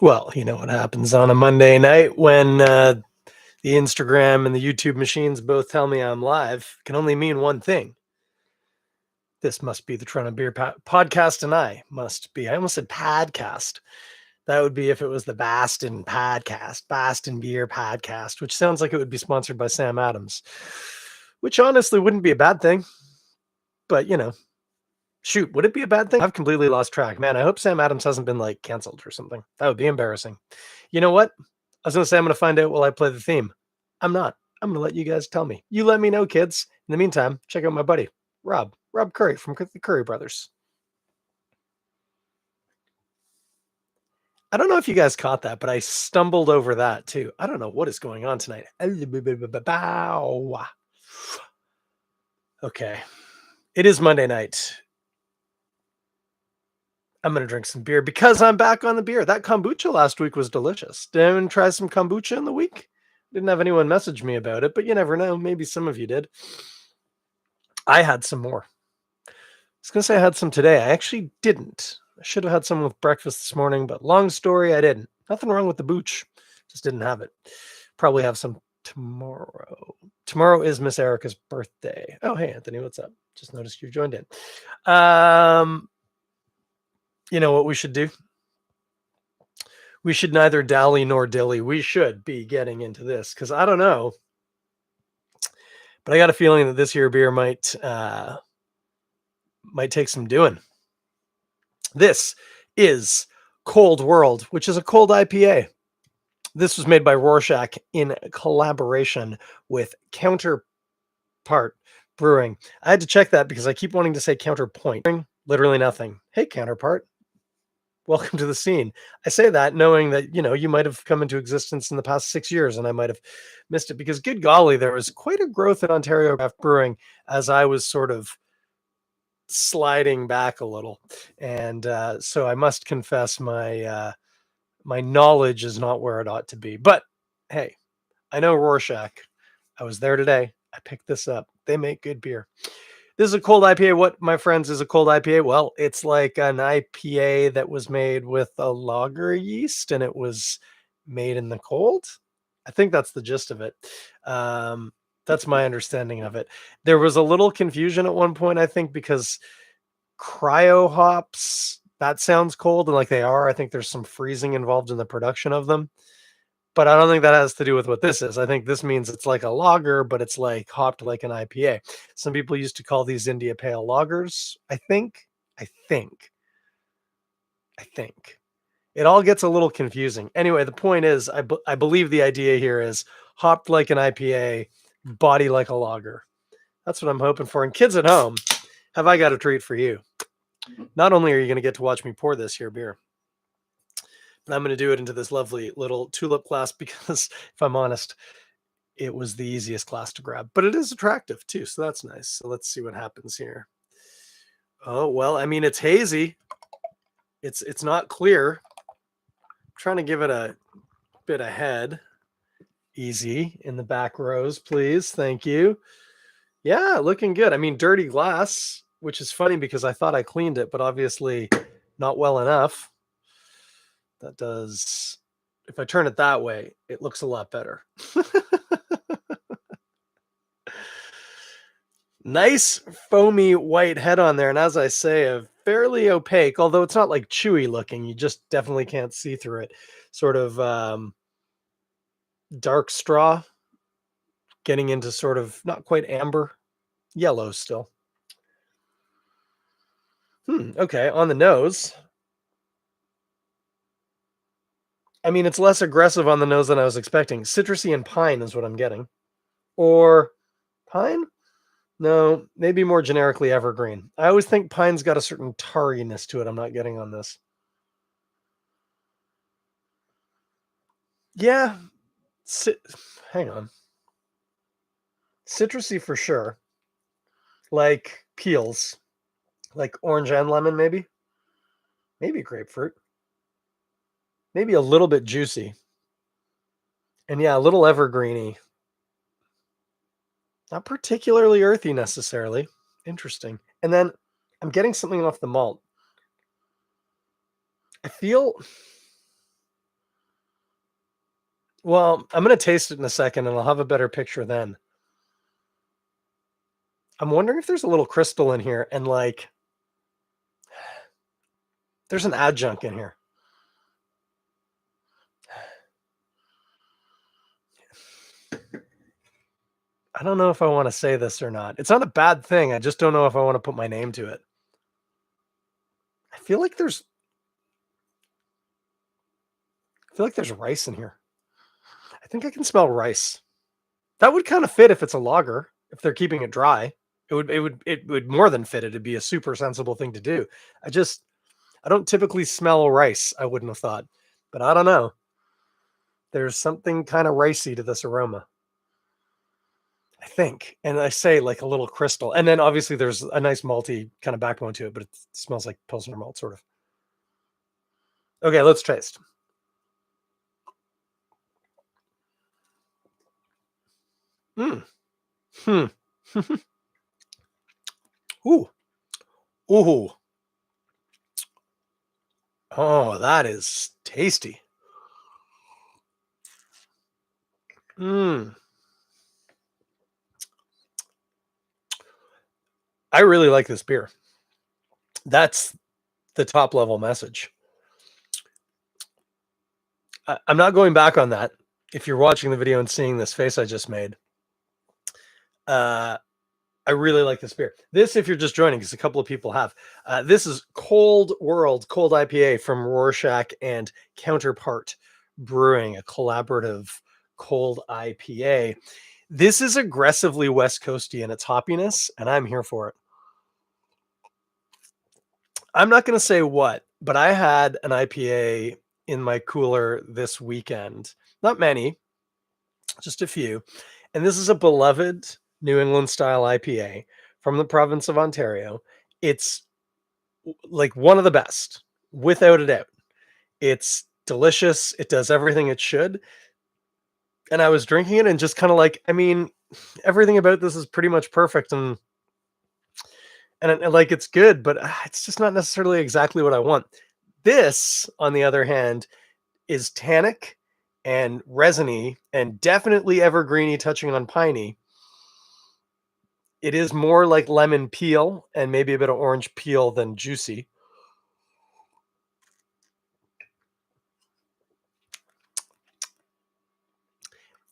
Well, you know what happens on a Monday night when the Instagram and the YouTube machines both tell me I'm live. It can only mean one thing. This must be the Toronto Beer Podcast, and I must be. I almost said podcast. That would be if it was the Baston Podcast, Baston Beer Podcast, which sounds like it would be sponsored by Sam Adams, which honestly wouldn't be a bad thing. But, you know, shoot, would it be a bad thing? I've completely lost track. Man, I hope Sam Adams hasn't been like canceled or something. That would be embarrassing. You know what? I was going to say I'm going to find out while I play the theme. I'm not. I'm going to let you guys tell me. You let me know, kids. In the meantime, check out my buddy, Rob Currie from the Currie Brothers. I don't know if you guys caught that, but I stumbled over that too. I don't know what is going on tonight. Okay. It is Monday night. I'm going to drink some beer because I'm back on the beer. That kombucha last week was delicious. Did anyone try some kombucha in the week? Didn't have anyone message me about it, but you never know. Maybe some of you did. I had some more. I was going to say I had some today. I actually didn't. I should have had some with breakfast this morning, but long story, I didn't. Nothing wrong with the booch. Just didn't have it. Probably have some tomorrow. Tomorrow is Miss Erica's birthday. Oh, hey, Anthony, what's up? Just noticed you've joined in. You know what we should do? We should neither dally nor dilly. We should be getting into this because I don't know. But I got a feeling that this here beer might take some doing. This is Cold World, which is a cold IPA. This was made by Rorschach in collaboration with Counterpart Brewing. I had to check that because I keep wanting to say Counterpoint. Literally nothing. Hey, Counterpart. Welcome to the scene. I say that knowing that, you know, you might have come into existence in the past 6 years and I might have missed it because good golly, there was quite a growth in Ontario craft brewing as I was sort of sliding back a little. And so I must confess my knowledge is not where it ought to be. But hey, I know Rorschach. I was there today. I picked this up. They make good beer. This is a cold IPA. What, my friends, is a cold IPA? Well, it's like an IPA that was made with a lager yeast and it was made in the cold. I think that's the gist of it. That's my understanding of it. There was a little confusion at one point, I think, because cryo hops, that sounds cold, and like they are. I think there's some freezing involved in the production of them. But I don't think that has to do with what this is. I think this means it's like a lager, but it's like hopped like an IPA. Some people used to call these India Pale lagers. I think. It all gets a little confusing. Anyway, the point is, I believe the idea here is hopped like an IPA, body like a lager. That's what I'm hoping for. And kids at home, have I got a treat for you? Not only are you going to get to watch me pour this here beer, but I'm going to do it into this lovely little tulip glass because, if I'm honest, it was the easiest glass to grab. But it is attractive too, so that's nice. So let's see what happens here. Oh, well, I mean, it's hazy. It's not clear. I'm trying to give it a bit of head. Easy in the back rows, please. Thank you. Yeah, looking good. I mean, dirty glass, which is funny because I thought I cleaned it, but obviously not well enough. That does, if I turn it that way, it looks a lot better. Nice foamy white head on there. And as I say, a fairly opaque, although it's not like chewy looking, you just definitely can't see through it. Sort of dark straw, getting into sort of not quite amber, yellow still. Okay, on the nose. I mean, it's less aggressive on the nose than I was expecting. Citrusy and pine is what I'm getting. Or pine? No, maybe more generically evergreen. I always think pine's got a certain tarriness to it I'm not getting on this. Yeah. Hang on. Citrusy for sure. Like peels. Like orange and lemon, maybe? Maybe grapefruit. Maybe a little bit juicy. And yeah, a little evergreeny. Not particularly earthy necessarily. Interesting. And then I'm getting something off the malt. I feel Well, I'm gonna taste it in a second, and I'll have a better picture then. I'm wondering if there's a little crystal in here, and like, there's an adjunct in here. I don't know if I want to say this or not. It's not a bad thing. I just don't know if I want to put my name to it. I feel like there's rice in here. I think I can smell rice. That would kind of fit if it's a lager, if they're keeping it dry. It would more than fit. It'd be a super sensible thing to do. I don't typically smell rice, I wouldn't have thought. But I don't know. There's something kind of ricey to this aroma, I think. And I say like a little crystal. And then obviously there's a nice malty kind of backbone to it, but it smells like Pilsner malt, sort of. Okay, let's taste. Mm. Hmm. Ooh. Ooh. Oh, that is tasty. Mm. I really like this beer. That's the top level message. I'm not going back on that. If you're watching the video and seeing this face I just made, uh, I really like this beer. This, if you're just joining, because a couple of people have, this is Cold World Cold IPA from Rorschach and Counterpart Brewing, a collaborative cold IPA. This is aggressively West Coasty in its hoppiness, and I'm here for it. I'm not going to say what, but I had an IPA in my cooler this weekend. Not many, just a few. And this is a beloved New England style IPA from the province of Ontario. It's like one of the best, without a doubt. It's delicious. It does everything it should. And I was drinking it and just kind of like, I mean, everything about this is pretty much perfect and like it's good, but it's just not necessarily exactly what I want. This, on the other hand, is tannic and resiny and definitely evergreeny touching on piney. It is more like lemon peel and maybe a bit of orange peel than juicy.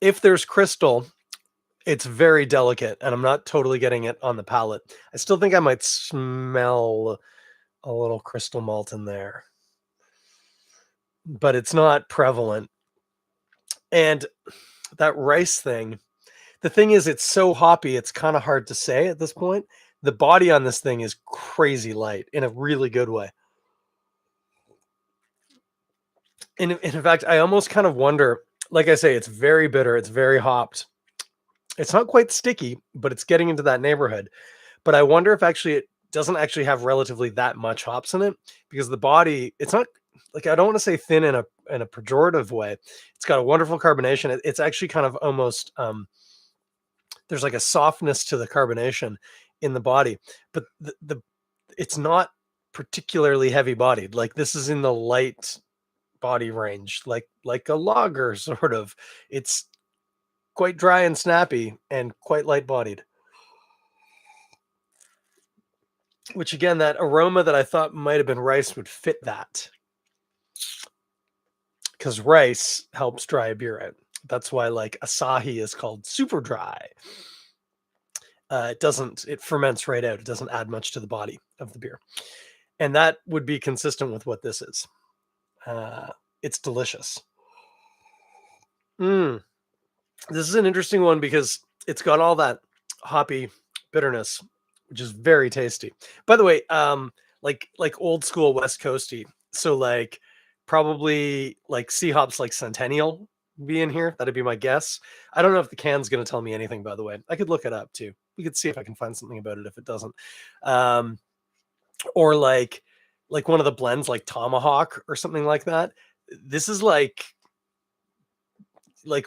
If there's crystal, it's very delicate and I'm not totally getting it on the palate. I still think I might smell a little crystal malt in there, but it's not prevalent. And that rice thing, the thing is, it's so hoppy, it's kind of hard to say at this point. The body on this thing is crazy light in a really good way. And in fact, I almost kind of wonder, like I say, it's very bitter, it's very hopped. It's not quite sticky, but it's getting into that neighborhood. But I wonder if actually it doesn't actually have relatively that much hops in it because the body, it's not like I don't want to say thin in a pejorative way. It's got a wonderful carbonation. It's actually kind of almost there's like a softness to the carbonation in the body, but the it's not particularly heavy bodied. Like this is in the light body range, like a lager sort of. It's quite dry and snappy and quite light bodied. Which again, that aroma that I thought might have been rice would fit that because rice helps dry a beer out. That's why like Asahi is called super dry. It ferments right out. It doesn't add much to the body of the beer. And that would be consistent with what this is. It's delicious. Mm. This is an interesting one because it's got all that hoppy bitterness, which is very tasty. By the way, like old school West Coasty. So like probably like sea hops like Centennial be in here. That'd be my guess. I don't know if the can's going to tell me anything. By the way, I could look it up too. We could see if I can find something about it if it doesn't. Um, or like one of the blends like Tomahawk or something like that. This is like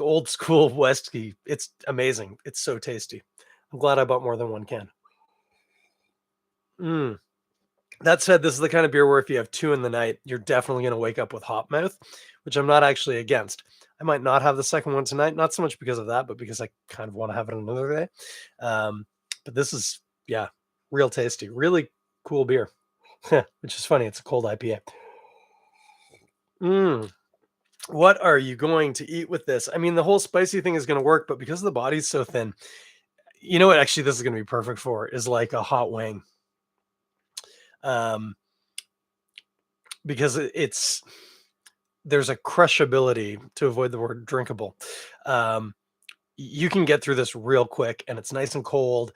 old school whiskey. It's amazing. It's so tasty. I'm glad I bought more than one can. Mm. That said, this is the kind of beer where if you have two in the night, you're definitely going to wake up with hop mouth, which I'm not actually against. I might not have the second one tonight, not so much because of that, but because I kind of want to have it another day. But this is, yeah, real tasty, really cool beer, which is funny. It's a cold IPA. What are you going to eat with this? I mean, the whole spicy thing is going to work, but because the body's so thin, you know what? Actually, this is going to be perfect for is like a hot wing. Because there's a crushability, to avoid the word drinkable. You can get through this real quick, and it's nice and cold,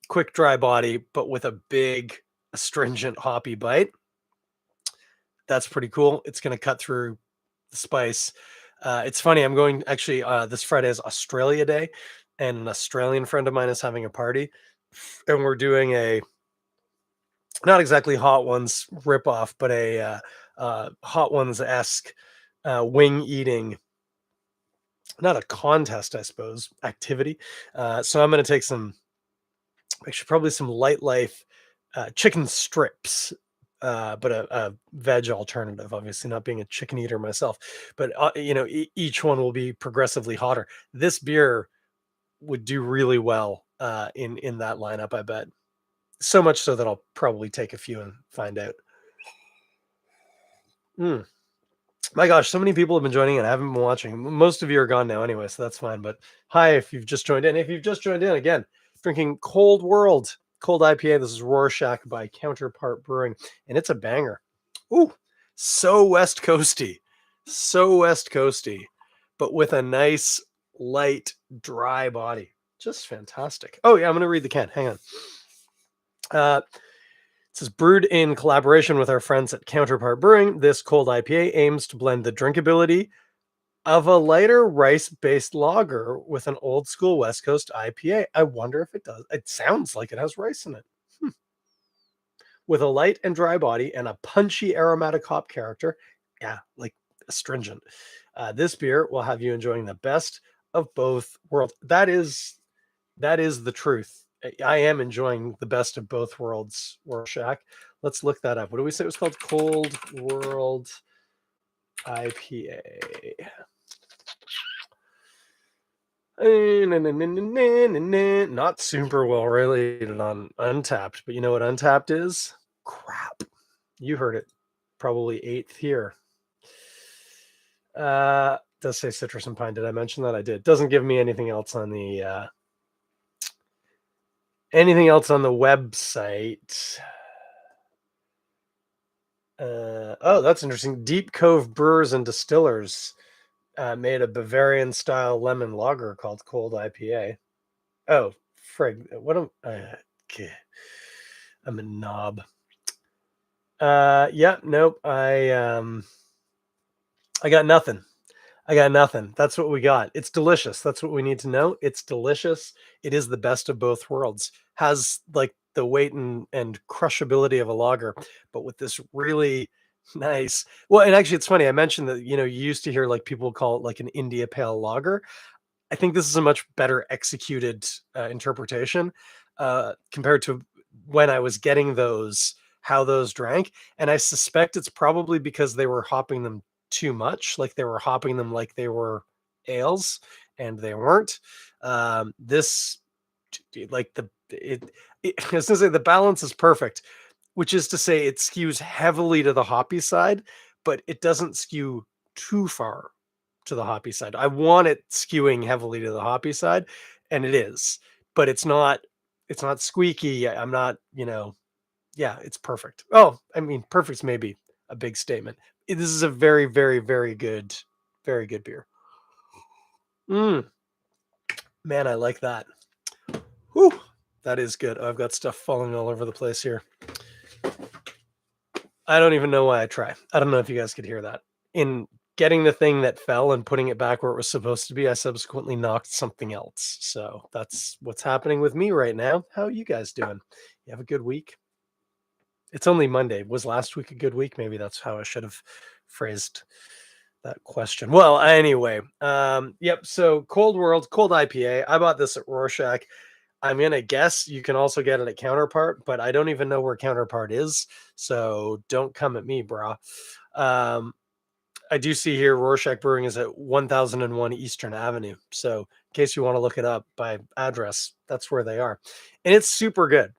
quick dry body, but with a big astringent hoppy bite. That's pretty cool. It's going to cut through the spice. It's funny. I'm going actually, this Friday is Australia Day, and an Australian friend of mine is having a party, and we're doing a not exactly Hot Ones ripoff, but a Hot Ones-esque wing eating, not a contest, I suppose, activity. So I'm going to take actually probably some Light Life chicken strips, but a veg alternative, obviously not being a chicken eater myself, but each one will be progressively hotter. This beer would do really well in that lineup, I bet. So much so that I'll probably take a few and find out. My gosh, so many people have been joining and I haven't been watching. Most of you are gone now anyway, so that's fine. But hi, if you've just joined in. If you've just joined in, again, drinking Cold World, Cold IPA. This is Rorschach by Counterpart Brewing, and it's a banger. Ooh, so West Coasty. So West Coasty, but with a nice, light, dry body. Just fantastic. Oh, yeah, I'm going to read the can. Hang on. It says, brewed in collaboration with our friends at Counterpart Brewing, this cold IPA aims to blend the drinkability of a lighter rice-based lager with an old school West Coast IPA. I wonder if it does. It sounds like it has rice in it. With a light and dry body and a punchy aromatic hop character. Yeah, like astringent. This beer will have you enjoying the best of both worlds. That is the truth. I am enjoying the best of both worlds, Rorschach. Let's look that up. What do we say it was called? Cold World IPA. Not super well rated on Untapped, but you know what Untapped is? Crap. You heard it. Probably 8th here. Does say citrus and pine. Did I mention that? I did. Doesn't give me anything else on the website. Oh, that's interesting. Deep Cove Brewers and Distillers made a Bavarian style lemon lager called Cold IPA. Oh, frig. What am okay. I'm a knob. Yeah, nope. I got nothing. That's what we got. It's delicious. That's what we need to know. It's delicious. It is the best of both worlds. Has like the weight and crushability of a lager, but with this really nice. Well, and actually, it's funny. I mentioned that you used to hear like people call it like an India Pale Lager. I think this is a much better executed interpretation compared to when I was getting how those drank, and I suspect it's probably because they were hopping them too much, like they were hopping them like they were ales, and they weren't. This, like I was gonna say the balance is perfect, which is to say it skews heavily to the hoppy side, but it doesn't skew too far to the hoppy side. I want it skewing heavily to the hoppy side, and it is, but it's not squeaky. I'm not, yeah, it's perfect. Oh, I mean, perfect's maybe a big statement. This is a very, very, very good beer. Man, I like that. Whew, that is good. Oh, I've got stuff falling all over the place here. I don't even know why I try. I don't know if you guys could hear that. In getting the thing that fell and putting it back where it was supposed to be, I subsequently knocked something else. So that's what's happening with me right now. How are you guys doing? You have a good week? It's only Monday. Was last week a good week? Maybe that's how I should have phrased that question. Well, anyway, yep. So Cold World, Cold IPA. I bought this at Rorschach. I'm gonna guess you can also get it at Counterpart, but I don't even know where Counterpart is, so don't come at me, brah. I do see here Rorschach Brewing is at 1001 Eastern Avenue. So in case you want to look it up by address, that's where they are. And it's super good.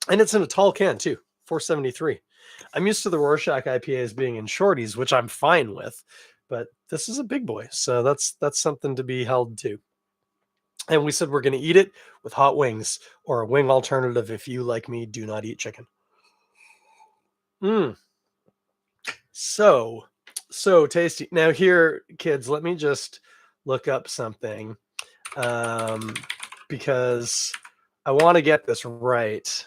And it's in a tall can too, 473. I'm used to the Rorschach IPAs being in shorties, which I'm fine with, but this is a big boy. So that's something to be held to. And we said we're going to eat it with hot wings or a wing alternative if you, like me, do not eat chicken. Mm. So tasty. Now here, kids, let me just look up something because I want to get this right.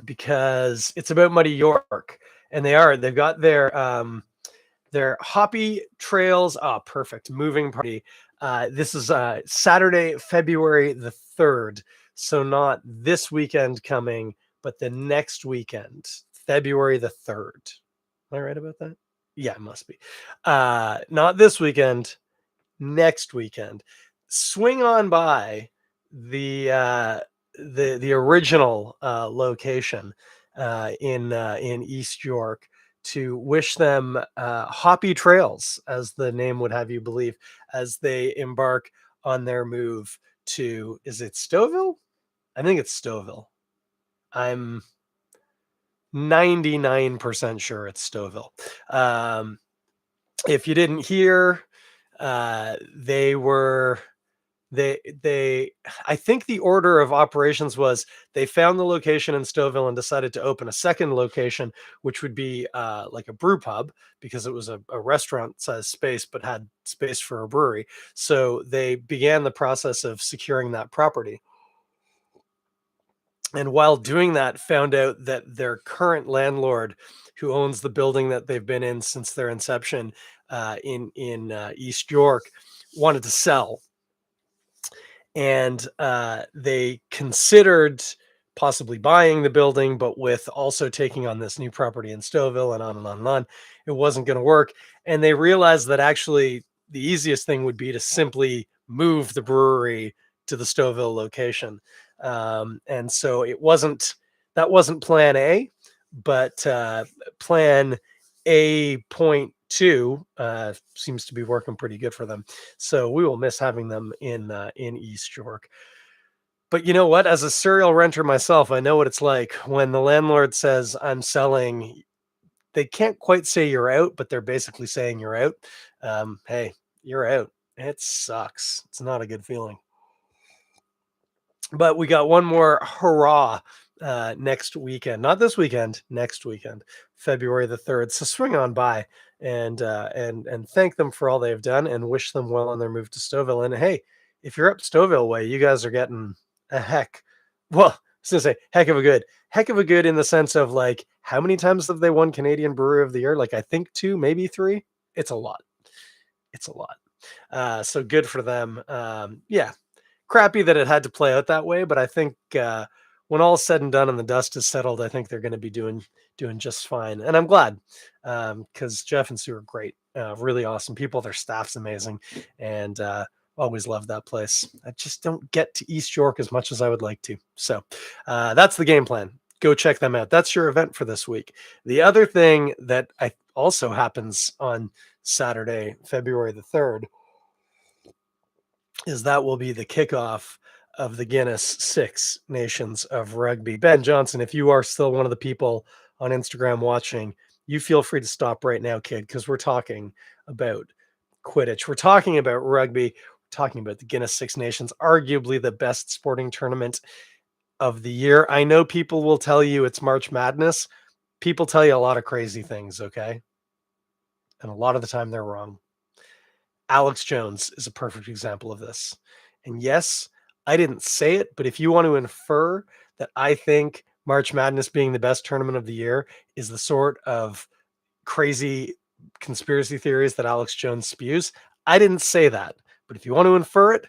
Because it's about Muddy York, and they've got their hoppy trails. Oh, perfect. Moving party. This is Saturday, February the 3rd. So not this weekend coming, but the next weekend, February the 3rd. Am I right about that? Yeah, it must be. Not this weekend, next weekend. Swing on by the original location in East York to wish them hoppy trails, as the name would have you believe, as they embark on their move to, is it Stouffville? I think it's Stouffville. I'm 99% sure it's Stouffville. If you didn't hear, they were they I think the order of operations was they found the location in Stouffville and decided to open a second location, which would be like a brew pub, because it was a restaurant sized space but had space for a brewery. So they began the process of securing that property, and while doing that found out that their current landlord, who owns the building that they've been in since their inception in East York, wanted to sell. And they considered possibly buying the building, but with also taking on this new property in Stouffville, and on and on and on, it wasn't going to work. And they realized that actually the easiest thing would be to simply move the brewery to the Stouffville location. And so that wasn't plan A, but plan A.2 seems to be working pretty good for them. So we will miss having them in East York. But you know what? As a serial renter myself, I know what it's like when the landlord says, I'm selling. They can't quite say you're out, but they're basically saying you're out. Hey, you're out. It sucks. It's not a good feeling. But we got one more hurrah next weekend. Not this weekend, next weekend, February the 3rd. So swing on by and thank them for all they've done and wish them well on their move to Stouffville. And hey, if you're up Stouffville way, you guys are getting a well, I was gonna say heck of a good in the sense of, like, how many times have they won Canadian Brewery of the Year? Like, I think 2, maybe 3. It's a lot. It's a lot. So good for them. Yeah, crappy that it had to play out that way, but I think when all's said and done and the dust is settled, I think they're going to be doing just fine. And I'm glad, because Jeff and Sue are great, really awesome people. Their staff's amazing, and always love that place. I just don't get to East York as much as I would like to. So that's the game plan. Go check them out. That's your event for this week. The other thing that also happens on Saturday, February the 3rd, is that will be the kickoff of the Guinness Six Nations of Rugby. Ben Johnson, if you are still one of the people on Instagram watching, you feel free to stop right now, kid, because we're talking about Quidditch. We're talking about rugby. We're talking about the Guinness Six Nations, arguably the best sporting tournament of the year. I know people will tell you it's March Madness. People tell you a lot of crazy things, okay? And a lot of the time they're wrong. Alex Jones is a perfect example of this. And yes, I didn't say it, but if you want to infer that I think March Madness being the best tournament of the year is the sort of crazy conspiracy theories that Alex Jones spews, I didn't say that. But if you want to infer it,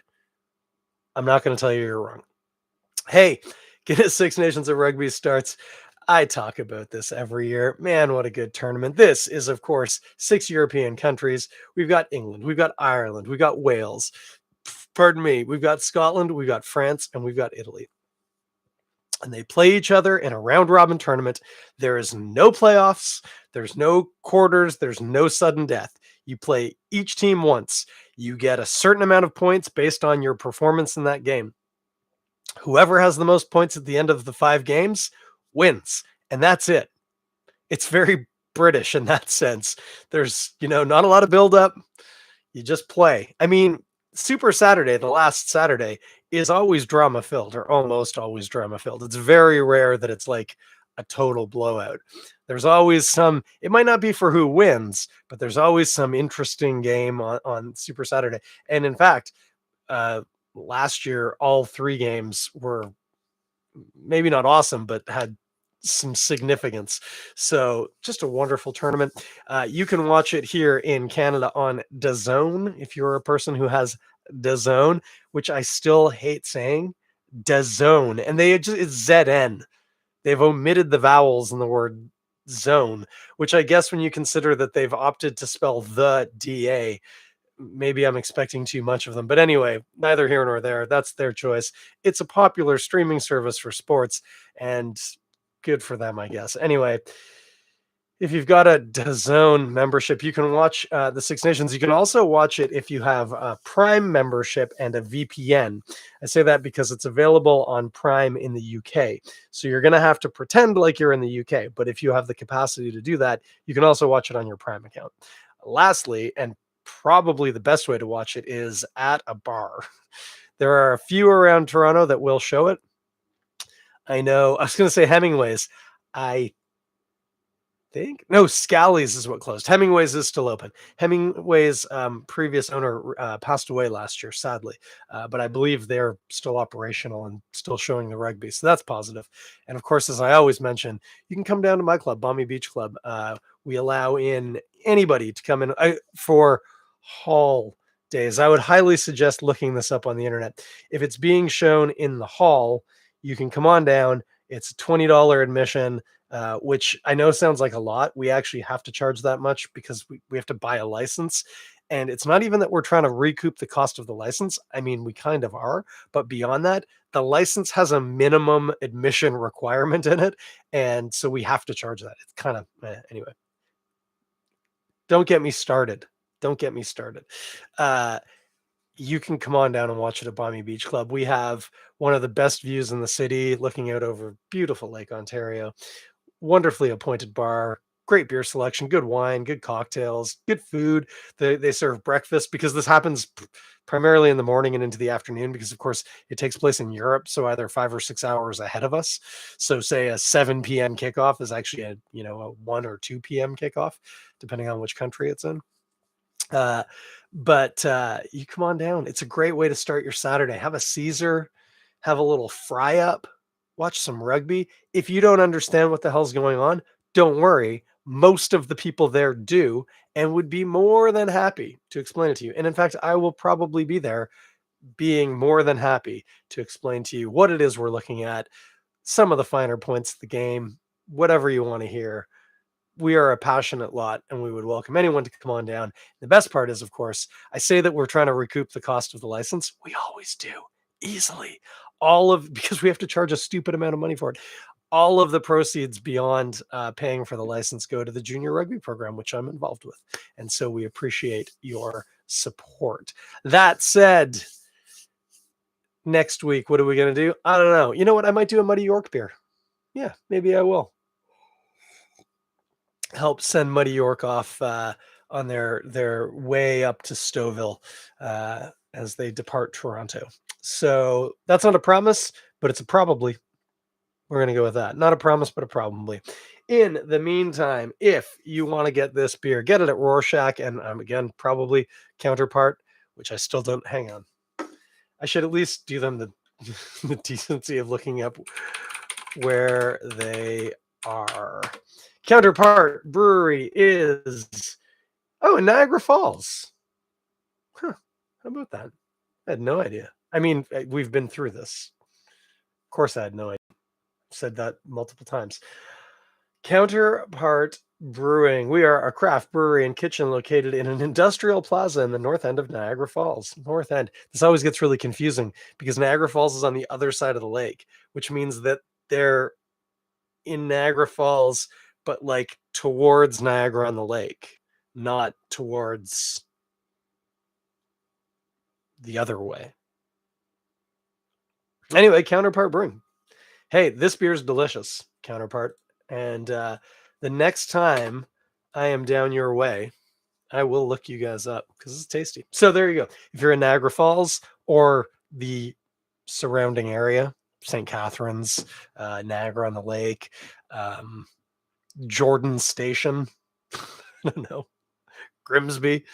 I'm not going to tell you you're wrong. Hey, Guinness Six Nations of Rugby starts. I talk about this every year. Man, what a good tournament. This is, of course, 6 European countries. We've got England, we've got Ireland, we've got Wales. Pardon me. We've got Scotland, we've got France, and we've got Italy. and they play each other in a round robin tournament. There is no playoffs, there's no quarters, there's no sudden death. You play each team once. You get a certain amount of points based on your performance in that game. Whoever has the most points at the end of the 5 games wins, and that's it. It's very British in that sense. There's, not a lot of build up. You just play. I mean, Super Saturday, the last Saturday, is always drama filled, or almost always drama filled. It's very rare that it's like a total blowout. There's always it might not be for who wins, but there's always some interesting game on Super Saturday. And in fact, last year, all 3 games were maybe not awesome, but had some significance. So just a wonderful tournament. You can watch it here in Canada on DAZN if you're a person who has DAZN, which I still hate saying, DAZN, and it's ZN. They've omitted the vowels in the word zone, which I guess when you consider that they've opted to spell the DA, maybe I'm expecting too much of them. But anyway, neither here nor there. That's their choice. It's a popular streaming service for sports, and good for them, I guess. Anyway, if you've got a DAZN membership, you can watch the Six Nations. You can also watch it if you have a Prime membership and a VPN. I say that because it's available on Prime in the UK. So you're going to have to pretend like you're in the UK. But if you have the capacity to do that, you can also watch it on your Prime account. Lastly, and probably the best way to watch it, is at a bar. There are a few around Toronto that will show it. I know, I was going to say Hemingway's. I think, no, Scally's is what closed. Hemingway's is still open. Hemingway's previous owner passed away last year, sadly. But I believe they're still operational and still showing the rugby. So that's positive. And of course, as I always mention, you can come down to my club, Balmy Beach Club. We allow in anybody to come in for hall days. I would highly suggest looking this up on the internet. If it's being shown in the hall, you can come on down. It's a $20 admission, which I know sounds like a lot. We actually have to charge that much because we have to buy a license. And it's not even that we're trying to recoup the cost of the license. I mean, we kind of are. But beyond that, the license has a minimum admission requirement in it. And so we have to charge that. It's kind of, anyway. Don't get me started. Don't get me started. You can come on down and watch it at Balmy Beach Club. We have one of the best views in the city, looking out over beautiful Lake Ontario. Wonderfully appointed bar, great beer selection, good wine, good cocktails, good food. They serve breakfast because this happens primarily in the morning and into the afternoon because, of course, it takes place in Europe, so either 5 or 6 hours ahead of us. So say a 7 p.m. kickoff is actually a 1 or 2 p.m. kickoff, depending on which country it's in. But you come on down. It's a great way to start your Saturday. Have a Caesar, have a little fry up, watch some rugby. If you don't understand what the hell's going on, don't worry. Most of the people there do and would be more than happy to explain it to you. And in fact, I will probably be there being more than happy to explain to you what it is we're looking at, some of the finer points of the game, whatever you want to hear. We are a passionate lot and we would welcome anyone to come on down. The best part is, of course, I say that we're trying to recoup the cost of the license. We always do, easily. Because we have to charge a stupid amount of money for it. All of the proceeds beyond paying for the license go to the junior rugby program, which I'm involved with. And so we appreciate your support. That said, next week, what are we going to do? I don't know. You know what? I might do a Muddy York beer. Yeah, maybe I will. Help send Muddy York off on their way up to Stouffville as they depart Toronto. So that's not a promise, but it's a probably. We're going to go with that. Not a promise, but a probably. In the meantime, if you want to get this beer, get it at Rorschach and again, probably Counterpart, which I still don't. Hang on. I should at least do them the decency of looking up where they are. Counterpart Brewery is in Niagara Falls. How about that? I had no idea. I mean, we've been through this. Of course, I had no idea. I've said that multiple times. Counterpart Brewing. We are a craft brewery and kitchen located in an industrial plaza in the north end of Niagara Falls. North end. This always gets really confusing because Niagara Falls is on the other side of the lake, which means that they're in Niagara Falls, but like towards Niagara on the Lake, not towards the other way. Anyway, Counterpart Brewing. Hey, this beer is delicious, Counterpart. And the next time I am down your way, I will look you guys up because it's tasty. So there you go. If you're in Niagara Falls or the surrounding area, St. Catharines, Niagara on the Lake, Jordan Station, I don't know, Grimsby,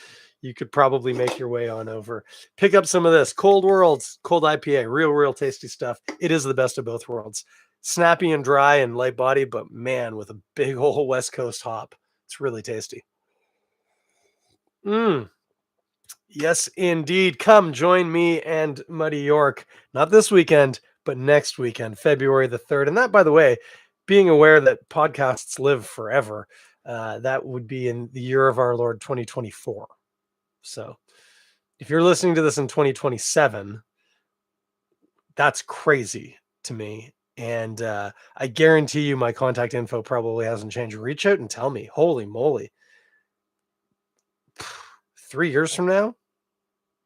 you could probably make your way on over. Pick up some of this Cold Worlds, Cold IPA, real tasty stuff. It is the best of both worlds. Snappy and dry and light body, but man, with a big old West Coast hop. It's really tasty. Yes, indeed. Come join me and Muddy York, not this weekend, but next weekend, February the 3rd. And that, by the way, being aware that podcasts live forever, that would be in the year of our Lord 2024. So if you're listening to this in 2027, that's crazy to me. And I guarantee you my contact info probably hasn't changed. Reach out and tell me. Holy moly. 3 years from now?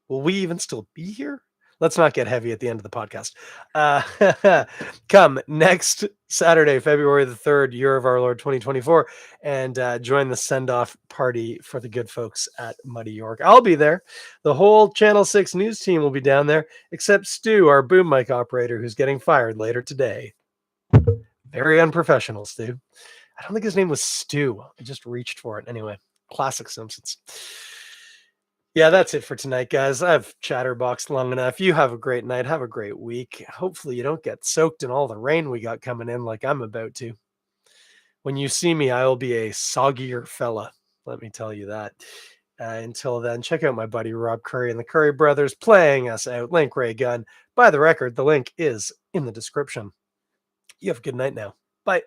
Will we even still be here? Let's not get heavy at the end of the podcast. Come next Saturday, February the 3rd, year of our Lord 2024, and join the send-off party for the good folks at Muddy York. I'll be there. The whole Channel 6 news team will be down there, except Stu, our boom mic operator, who's getting fired later today. Very unprofessional, Stu. I don't think his name was Stu. I just reached for it. Anyway, classic Simpsons. Yeah, that's it for tonight, guys. I've chatterboxed long enough. You have a great night. Have a great week. Hopefully you don't get soaked in all the rain we got coming in like I'm about to. When you see me, I will be a soggier fella. Let me tell you that. Until then, check out my buddy Rob Currie and the Currie brothers playing us out. Link Ray Gun. By the record, the link is in the description. You have a good night now. Bye.